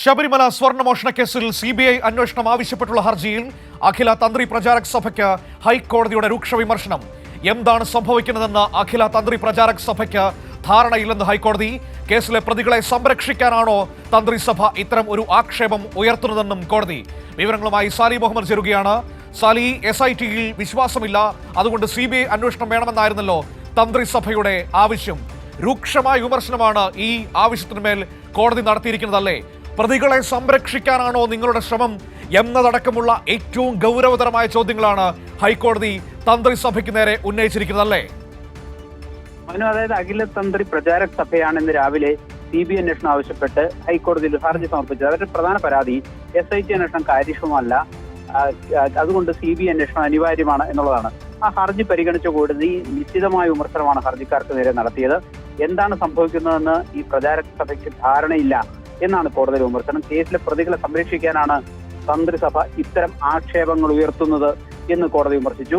ശബരിമല സ്വർണ്ണമോഷണ കേസിൽ CBI അന്വേഷണം ആവശ്യപ്പെട്ടുള്ള ഹർജിയിൽ അഖില തന്ത്രി പ്രചാരക് സഭയ്ക്ക് ഹൈക്കോടതിയുടെ രൂക്ഷ വിമർശനം. എന്താണ് സംഭവിക്കുന്നതെന്ന് അഖില തന്ത്രി പ്രചാരക് സഭയ്ക്ക് ധാരണയില്ലെന്ന് ഹൈക്കോടതി. കേസിലെ പ്രതികളെ സംരക്ഷിക്കാനാണോ തന്ത്രിസഭ ഇത്തരം ഒരു ആക്ഷേപം ഉയർത്തുന്നതെന്നും കോടതി. വിവരങ്ങളുമായി സാലി മുഹമ്മദ് ചേരുകയാണ്. സാലി, SIT-യിൽ വിശ്വാസമില്ല, അതുകൊണ്ട് CBI അന്വേഷണം വേണമെന്നായിരുന്നല്ലോ തന്ത്രിസഭയുടെ ആവശ്യം. രൂക്ഷമായ വിമർശനമാണ് ഈ ആവശ്യത്തിന്മേൽ കോടതി നടത്തിയിരിക്കുന്നതല്ലേ? പ്രതികളെ സംരക്ഷിക്കാനാണോ നിങ്ങളുടെ ശ്രമം എന്നതടക്കമുള്ള ഏറ്റവും ഗൗരവതരമായ ചോദ്യങ്ങളാണ് ഹൈക്കോടതി തന്ത്രിസഭയ്ക്ക് നേരെ ഉന്നയിച്ചിരിക്കുന്നതല്ലേ? അതായത് അഖില തന്ത്രി പ്രചാരക് സഭയാണ് ഇന്ന് രാവിലെ CBI അന്വേഷണം ആവശ്യപ്പെട്ട് ഹൈക്കോടതിയിൽ ഹർജി സമർപ്പിച്ചത്. അവരുടെ പ്രധാന പരാതി SIT അന്വേഷണം കാര്യക്ഷമമല്ല, അതുകൊണ്ട് CBI അന്വേഷണം അനിവാര്യമാണ് എന്നുള്ളതാണ്. ആ ഹർജി പരിഗണിച്ച കോടതി നിശ്ചിതമായ വിമർശനമാണ് ഹർജിക്കാർക്ക് നേരെ നടത്തിയത്. എന്താണ് സംഭവിക്കുന്നതെന്ന് ഈ പ്രചാരക് സഭയ്ക്ക് ധാരണയില്ല എന്നാണ് കോടതിയുടെ വിമർശനം. കേസിലെ പ്രതികളെ സംരക്ഷിക്കാനാണ് തന്ത്രിസഭ ഇത്തരം ആക്ഷേപങ്ങൾ ഉയർത്തുന്നത് എന്ന് കോടതി വിമർശിച്ചു.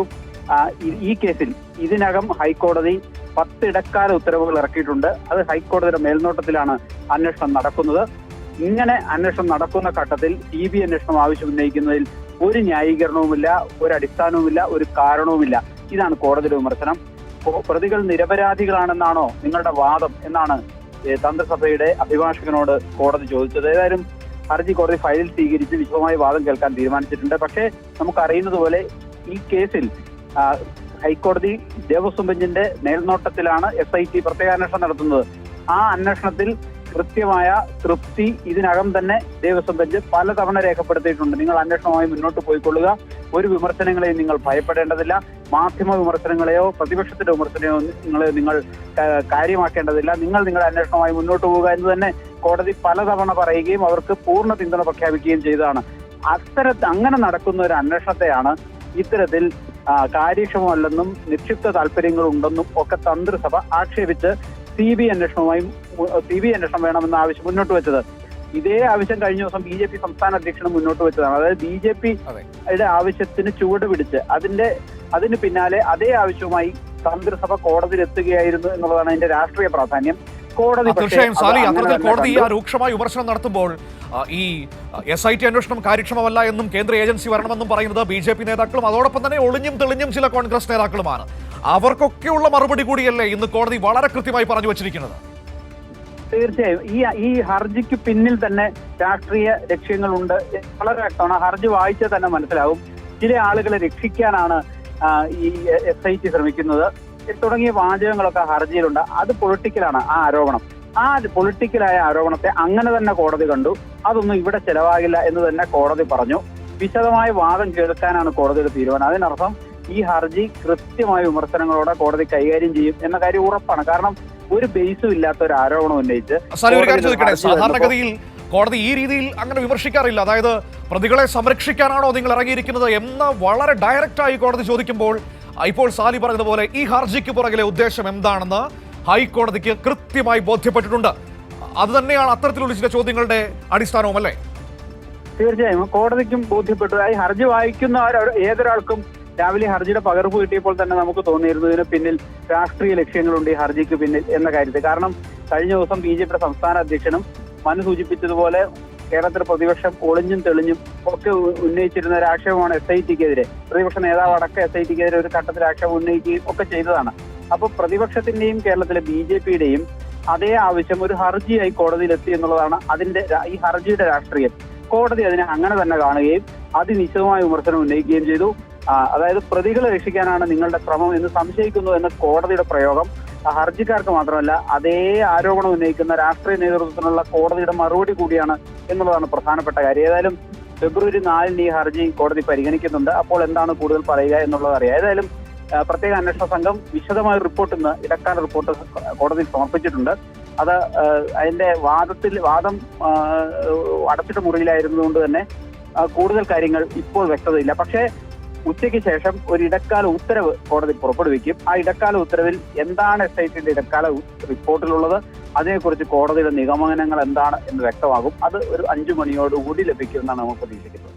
ഈ കേസിൽ ഇതിനകം ഹൈക്കോടതി 10 ഇടക്കാല ഉത്തരവുകൾ ഇറക്കിയിട്ടുണ്ട്. അത് ഹൈക്കോടതിയുടെ മേൽനോട്ടത്തിലാണ് അന്വേഷണം നടക്കുന്നത്. ഇങ്ങനെ അന്വേഷണം നടക്കുന്ന ഘട്ടത്തിൽ CBI അന്വേഷണം ആവശ്യം ഉന്നയിക്കുന്നതിൽ ഒരു ന്യായീകരണവുമില്ല, ഒരു അടിസ്ഥാനവുമില്ല, ഒരു കാരണവുമില്ല. ഇതാണ് കോടതിയുടെ വിമർശനം. പ്രതികൾ നിരപരാധികളാണെന്നാണോ നിങ്ങളുടെ വാദം എന്നാണ് തന്ത്രിസഭയുടെ അഭിഭാഷകനോട് കോടതി ചോദിച്ചത്. ഏതായാലും ഹർജി കോടതി ഫയലിൽ സ്വീകരിച്ച് വിശദമായ വാദം കേൾക്കാൻ തീരുമാനിച്ചിട്ടുണ്ട്. പക്ഷേ നമുക്കറിയുന്നത് പോലെ ഈ കേസിൽ ഹൈക്കോടതി ദേവസ്വം ബെഞ്ചിന്റെ മേൽനോട്ടത്തിലാണ് SIT പ്രത്യേകാന്വേഷണം നടത്തുന്നത്. ആ അന്വേഷണത്തിൽ കൃത്യമായ തൃപ്തി ഇതിനകം തന്നെ ദേവസ്വം ബെഞ്ച് പലതവണ രേഖപ്പെടുത്തിയിട്ടുണ്ട്. നിങ്ങൾ അന്വേഷണവുമായി മുന്നോട്ട് പോയിക്കൊള്ളുക, ഒരു വിമർശനങ്ങളെയും നിങ്ങൾ ഭയപ്പെടേണ്ടതില്ല, മാധ്യമ വിമർശനങ്ങളെയോ പ്രതിപക്ഷത്തിന്റെ വിമർശനങ്ങളെയോ നിങ്ങൾ കാര്യമാക്കേണ്ടതില്ല, നിങ്ങൾ നിങ്ങളുടെ അന്വേഷണവുമായി മുന്നോട്ട് പോവുക എന്ന് തന്നെ കോടതി പലതവണ പറയുകയും അവർക്ക് പൂർണ്ണ പിന്തുണ പ്രഖ്യാപിക്കുകയും ചെയ്തതാണ്. അങ്ങനെ നടക്കുന്ന ഒരു അന്വേഷണത്തെയാണ് ഇത്തരത്തിൽ കാര്യക്ഷമമല്ലെന്നും നിക്ഷിപ്ത താല്പര്യങ്ങളുണ്ടെന്നും ഒക്കെ തന്ത്രിസഭ ആക്ഷേപിച്ച് CBI അന്വേഷണം വേണമെന്ന ആവശ്യം മുന്നോട്ട് വെച്ചത്. ഇതേ ആവശ്യം കഴിഞ്ഞ ദിവസം BJP സംസ്ഥാന അധ്യക്ഷനും മുന്നോട്ട് വെച്ചതാണ്. അതായത് BJPയുടെ ആവശ്യത്തിന് ചുവട് പിടിച്ച് അതിന് പിന്നാലെ അതേ ആവശ്യവുമായി തന്ത്രിസഭ കോടതിയിൽ എത്തുകയായിരുന്നു എന്നുള്ളതാണ് അതിന്റെ രാഷ്ട്രീയ പ്രാധാന്യം. തീർച്ചയായും സാലി, അത്തരത്തിൽ കോടതി ആ രൂക്ഷമായ വിമർശനം നടത്തുമ്പോൾ ഈ SIT അന്വേഷണം കാര്യക്ഷമമല്ല എന്നും കേന്ദ്ര ഏജൻസി വരണമെന്നും പറയുന്നത് BJP നേതാക്കളും അതോടൊപ്പം തന്നെ ഒളിഞ്ഞും തെളിഞ്ഞും ചില കോൺഗ്രസ് നേതാക്കളുമാണ്. അവർക്കൊക്കെയുള്ള മറുപടി കൂടിയല്ലേ ഇന്ന് കോടതി വളരെ കൃത്യമായി പറഞ്ഞു വച്ചിരിക്കുന്നത്? തീർച്ചയായും ഈ ഹർജിക്ക് പിന്നിൽ തന്നെ രാഷ്ട്രീയ ലക്ഷ്യങ്ങളുണ്ട്. വളരെ വ്യക്തമാണ്. ഹർജി വായിച്ചാൽ തന്നെ മനസ്സിലാവും. ചില ആളുകളെ രക്ഷിക്കാനാണ് ഈ SIT ശ്രമിക്കുന്നത് തുടങ്ങിയ വാചകങ്ങളൊക്കെ ഹർജിയിലുണ്ട്. അത് പൊളിറ്റിക്കലാണ് ആ ആരോപണം. ആ പൊളിറ്റിക്കലായ ആരോപണത്തെ അങ്ങനെ തന്നെ കോടതി കണ്ടു. അതൊന്നും ഇവിടെ ചെലവാകില്ല എന്ന് തന്നെ കോടതി പറഞ്ഞു. വിശദമായ വാദം കേൾക്കാനാണ് കോടതിയുടെ തീരുമാനം. അതിനർത്ഥം ഈ ഹർജി കൃത്യമായ വിമർശനങ്ങളോടെ കോടതി കൈകാര്യം ചെയ്യും എന്ന കാര്യം ഉറപ്പാണ്. കാരണം ഒരു ബേസും ഇല്ലാത്ത ഒരു ആരോപണം ഉന്നയിച്ച് സാധാരണഗതിയിൽ കോടതി ഈ രീതിയിൽ അങ്ങനെ വിമർശിക്കാറില്ല. അതായത് പ്രതികളെ സംരക്ഷിക്കാനാണോ നിങ്ങൾ ഇറങ്ങിയിരിക്കുന്നത് എന്ന് വളരെ ഡയറക്റ്റായി കോടതി ചോദിക്കുമ്പോൾ ഇപ്പോൾ സാലി പറഞ്ഞതുപോലെ ഈ ഹർജിക്ക് പുറകിലെ ഉദ്ദേശം എന്താണെന്ന് ഹൈക്കോടതിക്ക് കൃത്യമായി ബോധ്യപ്പെട്ടിട്ടുണ്ട്. അത് തന്നെയാണ് അത്തരത്തിലുള്ള ചില ചോദ്യങ്ങളുടെ അടിസ്ഥാനവും അല്ലേ? തീർച്ചയായും കോടതിക്കും ബോധ്യപ്പെട്ടു. ഈ ഹർജി വായിക്കുന്ന ഏതൊരാൾക്കും രാവിലെ ഹർജിയുടെ പകർപ്പ് കിട്ടിയപ്പോൾ തന്നെ നമുക്ക് തോന്നിയിരുന്നു ഇതിന് പിന്നിൽ രാഷ്ട്രീയ ലക്ഷ്യങ്ങളുണ്ട് ഈ ഹർജിക്ക് പിന്നിൽ എന്ന കാര്യത്തിൽ. കാരണം കഴിഞ്ഞ ദിവസം BJPയുടെ സംസ്ഥാന അധ്യക്ഷനും മനു സൂചിപ്പിച്ചതുപോലെ കേരളത്തിലെ പ്രതിപക്ഷം ഒളിഞ്ഞും തെളിഞ്ഞും ഒക്കെ ഉന്നയിച്ചിരുന്ന ഒരു ആക്ഷേപമാണ് SIT-ക്കെതിരെ. പ്രതിപക്ഷ നേതാവ് അടക്കം SIT-ക്കെതിരെ ഒരു ഘട്ടത്തിൽ ആക്ഷേപം ഉന്നയിക്കുകയും ഒക്കെ ചെയ്തതാണ്. അപ്പൊ പ്രതിപക്ഷത്തിന്റെയും കേരളത്തിലെ BJPയുടെയും അതേ ആവശ്യം ഒരു ഹർജിയായി കോടതിയിലെത്തി എന്നുള്ളതാണ് ഈ ഹർജിയുടെ രാഷ്ട്രീയം. കോടതി അതിനെ അങ്ങനെ തന്നെ കാണുകയും അതിനിശ്ചിതമായ വിമർശനം ഉന്നയിക്കുകയും ചെയ്തു. അതായത് പ്രതികളെ രക്ഷിക്കാനാണ് നിങ്ങളുടെ ശ്രമം എന്ന് സംശയിക്കുന്നു എന്ന കോടതിയുടെ പ്രയോഗം ഹർജിക്കാർക്ക് മാത്രമല്ല അതേ ആരോപണം ഉന്നയിക്കുന്ന രാഷ്ട്രീയ നേതൃത്വത്തിനുള്ള കോടതിയുടെ മറുപടി കൂടിയാണ് എന്നുള്ളതാണ് പ്രധാനപ്പെട്ട കാര്യം. ഏതായാലും ഫെബ്രുവരി 4-ന് ഈ ഹർജി കോടതി പരിഗണിക്കുന്നുണ്ട്. അപ്പോൾ എന്താണ് കൂടുതൽ പറയുക എന്നുള്ളത് അറിയാം. ഏതായാലും പ്രത്യേക അന്വേഷണ സംഘം വിശദമായ റിപ്പോർട്ട് ഇന്ന് ഇടക്കാല റിപ്പോർട്ട് കോടതിയിൽ സമർപ്പിച്ചിട്ടുണ്ട്. അത് അതിന്റെ വാദം അടച്ചിട്ട മുറിയിലായിരുന്നതുകൊണ്ട് തന്നെ കൂടുതൽ കാര്യങ്ങൾ ഇപ്പോൾ വ്യക്തതയില്ല. പക്ഷേ ഉച്ചയ്ക്ക് ശേഷം ഒരു ഇടക്കാല ഉത്തരവ് കോടതി പുറപ്പെടുവിക്കും. ആ ഇടക്കാല ഉത്തരവിൽ എന്താണ് SIT-ന്റെ ഇടക്കാല റിപ്പോർട്ടിലുള്ളത്, അതിനെക്കുറിച്ച് കോടതിയുടെ നിഗമനങ്ങൾ എന്താണ് എന്ന് വ്യക്തമാകും. അത് ഒരു 5 മണിയോടുകൂടി ലഭിക്കുമെന്നാണ് നമുക്ക് പ്രതീക്ഷിക്കുന്നത്.